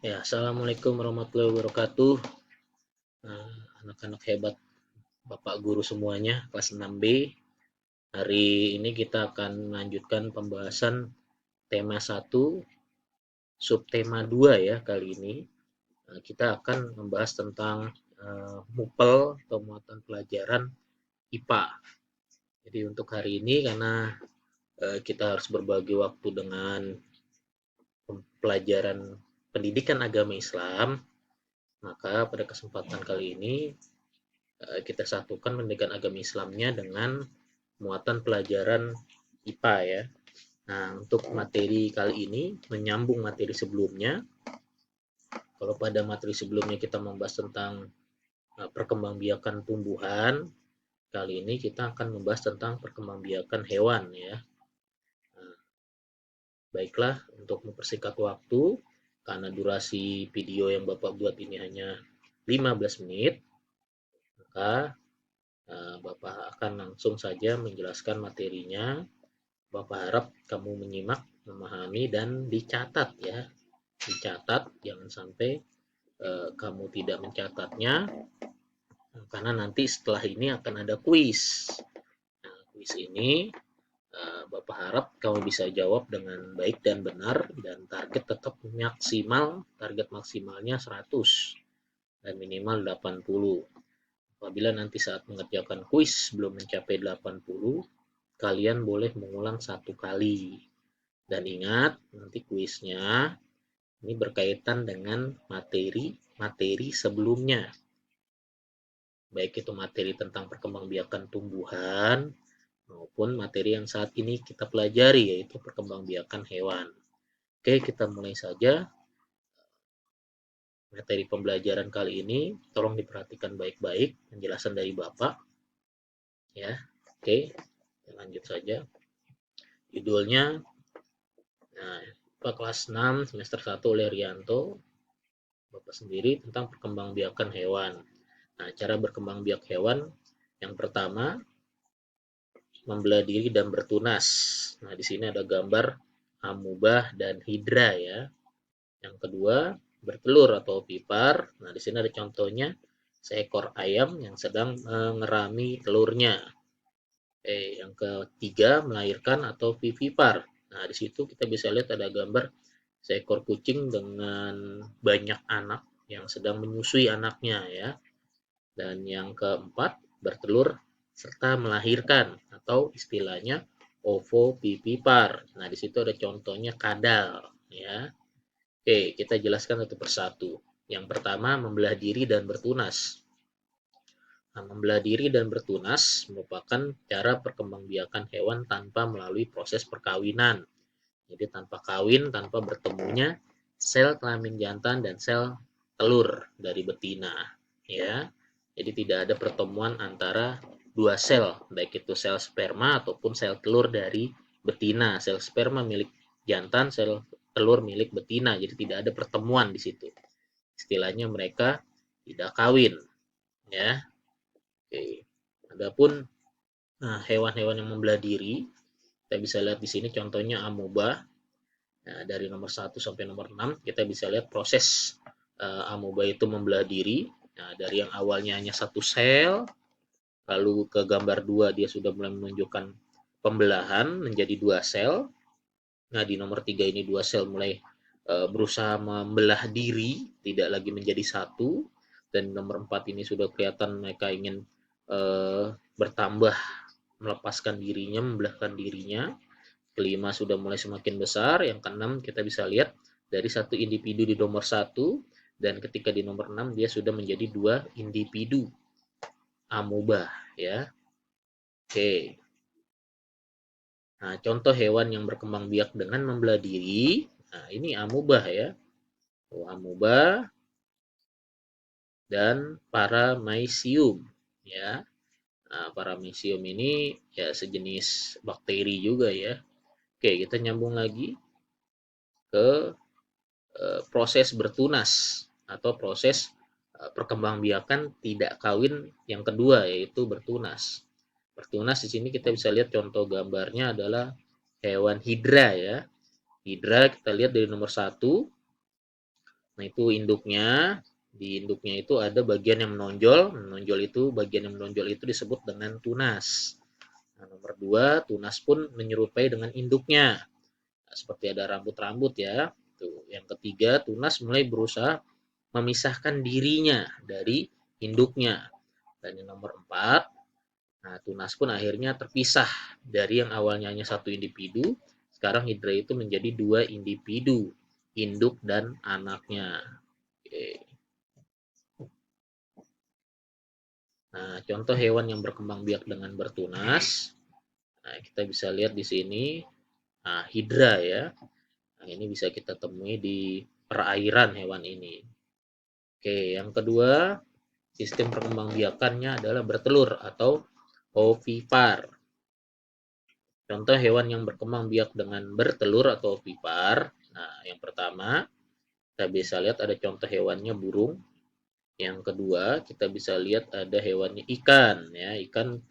Ya, assalamualaikum warahmatullahi wabarakatuh. Anak-anak hebat, Bapak Guru semuanya, kelas 6B. Hari ini kita akan melanjutkan pembahasan tema 1, subtema 2 ya kali ini. Kita akan membahas tentang MUPEL atau muatan pelajaran IPA. Jadi untuk hari ini karena kita harus berbagi waktu dengan pelajaran pendidikan agama Islam, maka pada kesempatan kali ini kita satukan pendidikan agama Islamnya dengan muatan pelajaran IPA ya. Nah, untuk materi kali ini menyambung materi sebelumnya. Kalau pada materi sebelumnya kita membahas tentang perkembangbiakan tumbuhan, kali ini kita akan membahas tentang perkembangbiakan hewan ya. Nah, baiklah, untuk mempersingkat waktu, karena durasi video yang Bapak buat ini hanya 15 menit, maka Bapak akan langsung saja menjelaskan materinya. Bapak harap kamu menyimak, memahami, dan dicatat ya. Dicatat, jangan sampai kamu tidak mencatatnya, karena nanti setelah ini akan ada kuis. Nah, kuis ini Bapak harap kamu bisa jawab dengan baik dan benar, dan target tetap maksimal, target maksimalnya 100 dan minimal 80. Apabila nanti saat mengerjakan kuis belum mencapai 80, kalian boleh mengulang 1 kali. Dan ingat, nanti kuisnya ini berkaitan dengan materi sebelumnya. Baik itu materi tentang perkembangbiakan tumbuhan maupun materi yang saat ini kita pelajari, yaitu perkembangbiakan hewan. Oke, kita mulai saja materi pembelajaran kali ini. Tolong diperhatikan baik-baik penjelasan dari Bapak. Ya, oke, lanjut saja. Judulnya, nah, Pak kelas 6 semester 1 oleh Rianto, Bapak sendiri, tentang perkembangbiakan hewan. Nah, cara berkembang biak hewan yang pertama, membelah diri dan bertunas. Nah, di sini ada gambar amubah dan hidra ya. Yang kedua, bertelur atau pipar. Nah, di sini ada contohnya seekor ayam yang sedang mengerami telurnya. Yang ketiga, melahirkan atau vivipar. Nah, di situ kita bisa lihat ada gambar seekor kucing dengan banyak anak yang sedang menyusui anaknya ya. Dan yang keempat, bertelur serta melahirkan atau istilahnya ovovivipar. Nah, di situ ada contohnya kadal ya. Oke, kita jelaskan satu persatu. Yang pertama, membelah diri dan bertunas. Nah, membelah diri dan bertunas merupakan cara perkembangbiakan hewan tanpa melalui proses perkawinan. Jadi tanpa kawin, tanpa bertemunya sel kelamin jantan dan sel telur dari betina ya. Jadi tidak ada pertemuan antara dua sel, baik itu sel sperma ataupun sel telur dari betina. Sel sperma milik jantan, sel telur milik betina. Jadi tidak ada pertemuan di situ. Istilahnya mereka tidak kawin ya. Oke. Adapun hewan-hewan yang membelah diri, kita bisa lihat di sini contohnya amoeba. Nah, dari nomor 1 sampai nomor 6 kita bisa lihat proses amoeba itu membelah diri. Nah, dari yang awalnya hanya satu sel, lalu ke gambar 2 dia sudah mulai menunjukkan pembelahan menjadi 2 sel. Nah, di nomor 3 ini 2 sel mulai berusaha membelah diri, tidak lagi menjadi satu. Dan nomor 4 ini sudah kelihatan mereka ingin bertambah, melepaskan dirinya, membelahkan dirinya. Kelima sudah mulai semakin besar. Yang keenam kita bisa lihat dari satu individu di nomor 1, dan ketika di nomor 6 dia sudah menjadi 2 individu amoeba ya. Oke. Nah, contoh hewan yang berkembang biak dengan membelah diri. Nah, ini amoeba ya. Amoeba dan paramecium ya. Nah, paramecium ini ya sejenis bakteri juga ya. Oke, kita nyambung lagi ke proses bertunas atau proses perkembangbiakan tidak kawin yang kedua, yaitu bertunas. Bertunas di sini kita bisa lihat contoh gambarnya adalah hewan hidra ya. Hidra kita lihat dari nomor 1, Nah, itu induknya. Di induknya itu ada bagian yang menonjol. Bagian yang menonjol itu disebut dengan tunas. Nah, nomor 2, tunas pun menyerupai dengan induknya. Nah, seperti ada rambut-rambut ya. Tuh. Yang ketiga, tunas mulai berusaha memisahkan dirinya dari induknya. Dan yang nomor 4, nah, tunas pun akhirnya terpisah dari yang awalnya hanya satu individu. Sekarang hidra itu menjadi 2 individu, induk dan anaknya. Oke. Nah, contoh hewan yang berkembang biak dengan bertunas. Nah, kita bisa lihat di sini. Nah, hidra ya. Nah, ini bisa kita temui di perairan hewan ini. Oke, yang kedua, sistem perkembangbiakannya adalah bertelur atau ovipar. Contoh hewan yang berkembang biak dengan bertelur atau ovipar. Nah, yang pertama, kita bisa lihat ada contoh hewannya burung. Yang kedua, kita bisa lihat ada hewannya ikan ya. Ikan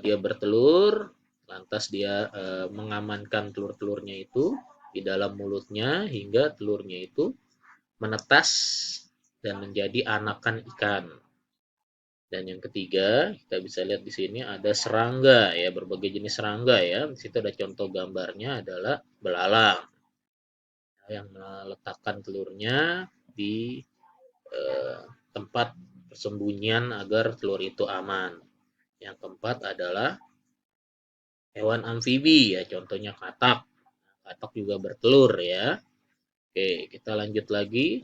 dia bertelur, lantas dia mengamankan telur-telurnya itu di dalam mulutnya hingga telurnya itu menetas dan menjadi anakan ikan. Dan yang ketiga, kita bisa lihat di sini ada serangga ya, berbagai jenis serangga ya. Di situ ada contoh gambarnya adalah belalang yang meletakkan telurnya di eh, tempat persembunyian agar telur itu aman. Yang keempat adalah hewan amfibi ya, contohnya katak. Katak juga bertelur ya. Oke, kita lanjut lagi.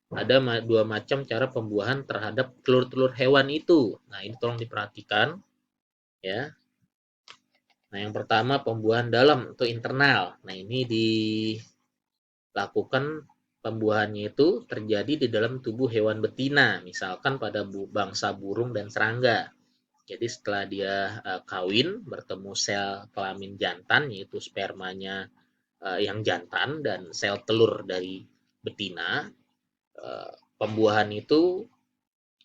Ada dua macam cara pembuahan terhadap telur-telur hewan itu. Nah, ini tolong diperhatikan ya. Nah, yang pertama pembuahan dalam atau internal. Nah, ini dilakukan pembuahannya itu terjadi di dalam tubuh hewan betina, misalkan pada bangsa burung dan serangga. Jadi setelah dia kawin, bertemu sel kelamin jantan, yaitu spermanya yang jantan dan sel telur dari betina, pembuahan itu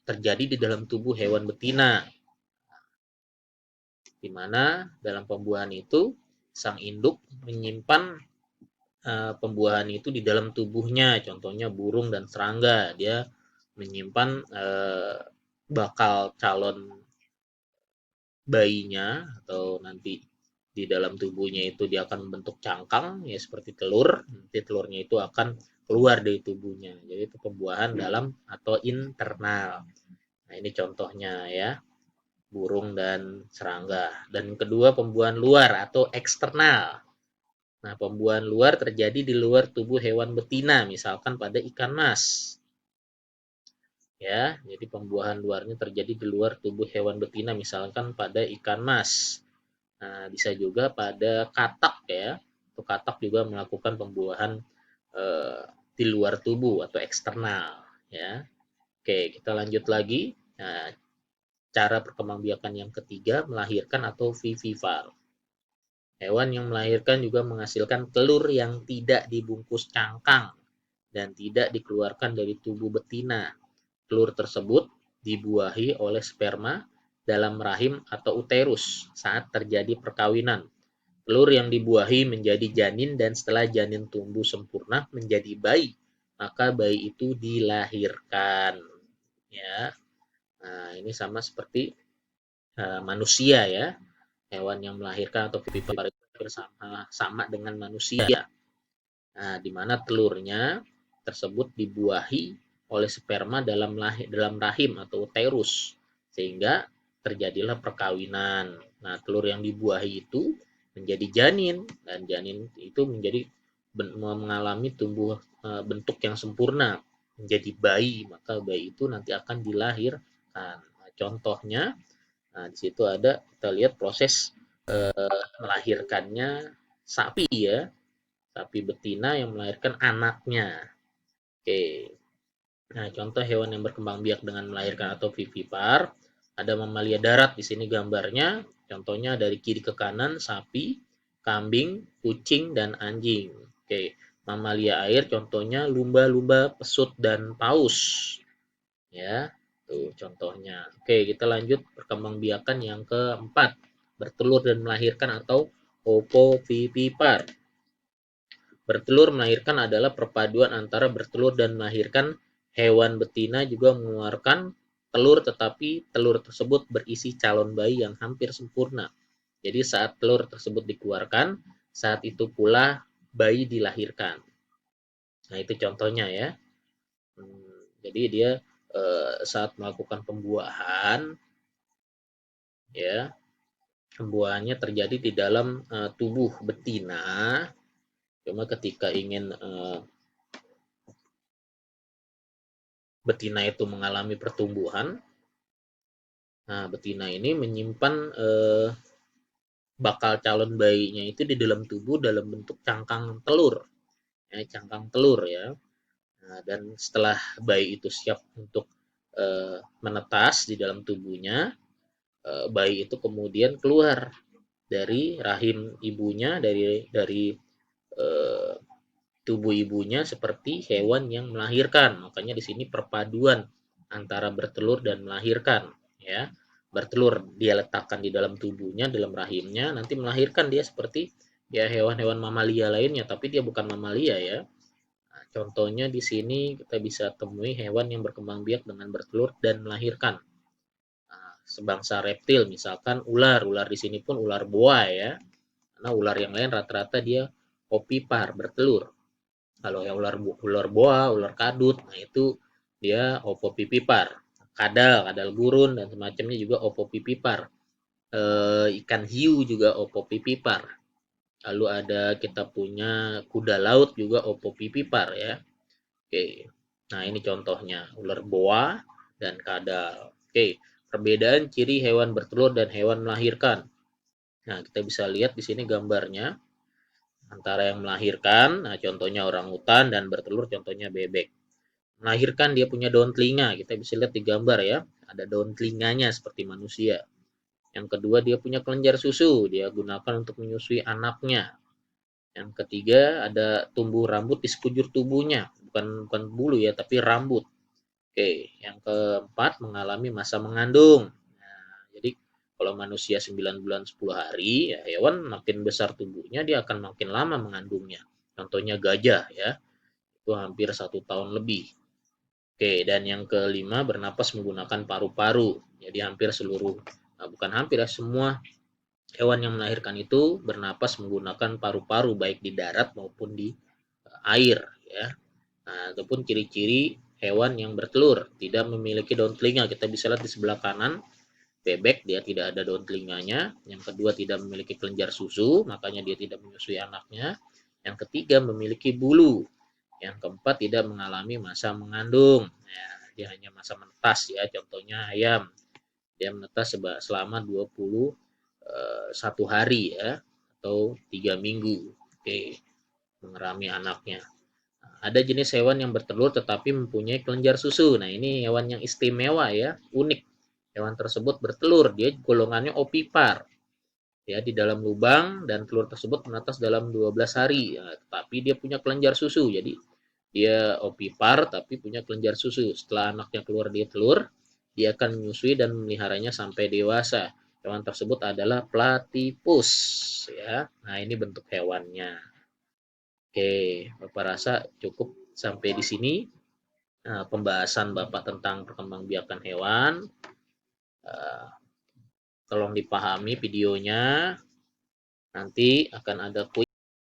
terjadi di dalam tubuh hewan betina, di mana dalam pembuahan itu sang induk menyimpan pembuahan itu di dalam tubuhnya. Contohnya burung dan serangga, dia menyimpan bakal calon bayinya atau nanti di dalam tubuhnya itu dia akan membentuk cangkang ya seperti telur. Nanti telurnya itu akan keluar dari tubuhnya. Jadi itu pembuahan dalam atau internal. Nah, ini contohnya ya, burung dan serangga. Dan kedua pembuahan luar atau eksternal. Nah, pembuahan luar terjadi di luar tubuh hewan betina, misalkan pada ikan mas. Ya, jadi pembuahan luarnya terjadi di luar tubuh hewan betina, misalkan pada ikan mas. Nah, bisa juga pada katak ya. Untuk katak juga melakukan pembuahan di luar tubuh atau eksternal ya. Oke, kita lanjut lagi. Nah, cara perkembangbiakan yang ketiga, melahirkan atau vivivar. Hewan yang melahirkan juga menghasilkan telur yang tidak dibungkus cangkang dan tidak dikeluarkan dari tubuh betina. Telur tersebut dibuahi oleh sperma dalam rahim atau uterus saat terjadi perkawinan. Telur yang dibuahi menjadi janin dan setelah janin tumbuh sempurna menjadi bayi, maka bayi itu dilahirkan. Ya, nah ini sama seperti manusia ya. Hewan yang melahirkan atau vivipar itu sama dengan manusia. Nah, di mana telurnya tersebut dibuahi oleh sperma dalam rahim atau uterus sehingga terjadilah perkawinan. Nah, telur yang dibuahi itu menjadi janin dan janin itu mengalami tumbuh bentuk yang sempurna menjadi bayi, maka bayi itu nanti akan dilahirkan. Nah, contohnya, nah di situ ada kita lihat proses melahirkannya sapi ya, sapi betina yang melahirkan anaknya. Oke. Nah, contoh hewan yang berkembang biak dengan melahirkan atau vivipar, ada mamalia darat di sini gambarnya. Contohnya dari kiri ke kanan sapi, kambing, kucing dan anjing. Oke. Mamalia air contohnya lumba-lumba, pesut dan paus. Ya. Tuh contohnya. Oke, kita lanjut perkembangbiakan yang keempat, bertelur dan melahirkan atau ovovivipar. Bertelur melahirkan adalah perpaduan antara bertelur dan melahirkan. Hewan betina juga mengeluarkan telur, tetapi telur tersebut berisi calon bayi yang hampir sempurna. Jadi saat telur tersebut dikeluarkan, saat itu pula bayi dilahirkan. Nah, itu contohnya ya. Jadi dia saat melakukan pembuahan, ya, pembuahannya terjadi di dalam tubuh betina. Cuma ketika ingin betina itu mengalami pertumbuhan, nah betina ini menyimpan bakal calon bayinya itu di dalam tubuh dalam bentuk cangkang telur, ya, cangkang telur ya. Nah, dan setelah bayi itu siap untuk menetas di dalam tubuhnya, bayi itu kemudian keluar dari rahim ibunya, dari tubuh ibunya seperti hewan yang melahirkan. Makanya di sini perpaduan antara bertelur dan melahirkan, ya. Bertelur dia letakkan di dalam tubuhnya, dalam rahimnya, nanti melahirkan dia seperti ya hewan-hewan mamalia lainnya, tapi dia bukan mamalia ya. Nah, contohnya di sini kita bisa temui hewan yang berkembang biak dengan bertelur dan melahirkan. Nah, sebangsa reptil misalkan ular, ular di sini pun ular boa ya. Karena ular yang lain rata-rata dia opipar, bertelur. Kalau yang ular boa, ular kadut, nah itu dia opopipipar. Kadal gurun dan semacamnya juga opopipipar. Ikan hiu juga opopipipar. Lalu ada kita punya kuda laut juga opopipipar ya. Oke. Nah, ini contohnya ular boa dan kadal. Oke, perbedaan ciri hewan bertelur dan hewan melahirkan. Nah, kita bisa lihat di sini gambarnya antara yang melahirkan, nah contohnya orangutan, dan bertelur contohnya bebek. Melahirkan dia punya daun telinga, kita bisa lihat di gambar ya, ada daun telinganya seperti manusia. Yang kedua dia punya kelenjar susu, dia gunakan untuk menyusui anaknya. Yang ketiga ada tumbuh rambut di sekujur tubuhnya, bukan bulu ya, tapi rambut. Oke, yang keempat mengalami masa mengandung. Nah, jadi kalau manusia 9 bulan 10 hari, ya hewan makin besar tubuhnya, dia akan makin lama mengandungnya. Contohnya gajah ya, itu hampir 1 tahun lebih. Oke, dan yang kelima bernapas menggunakan paru-paru. Jadi hampir seluruh, nah bukan hampir ya, semua hewan yang melahirkan itu bernapas menggunakan paru-paru baik di darat maupun di air ya. Nah, ataupun ciri-ciri hewan yang bertelur tidak memiliki daun telinga. Kita bisa lihat di sebelah kanan, bebek dia tidak ada daun telinganya. Yang kedua tidak memiliki kelenjar susu, makanya dia tidak menyusui anaknya. Yang ketiga memiliki bulu. Yang keempat tidak mengalami masa mengandung. Ya, dia hanya masa menetas ya. Contohnya ayam. Dia menetas selama 21 hari ya, atau 3 minggu. Oke, mengerami anaknya. Ada jenis hewan yang bertelur tetapi mempunyai kelenjar susu. Nah, ini hewan yang istimewa ya, unik. Hewan tersebut bertelur, dia golongannya opipar. Ya, di dalam lubang dan telur tersebut menetas dalam 12 hari. Ya, tapi dia punya kelenjar susu. Jadi dia opipar tapi punya kelenjar susu. Setelah anaknya keluar dia telur, dia akan menyusui dan memeliharanya sampai dewasa. Hewan tersebut adalah platypus ya. Nah, ini bentuk hewannya. Oke, Bapak rasa cukup sampai di sini pembahasan Bapak tentang perkembangbiakan hewan. Tolong dipahami videonya. Nanti akan ada kuis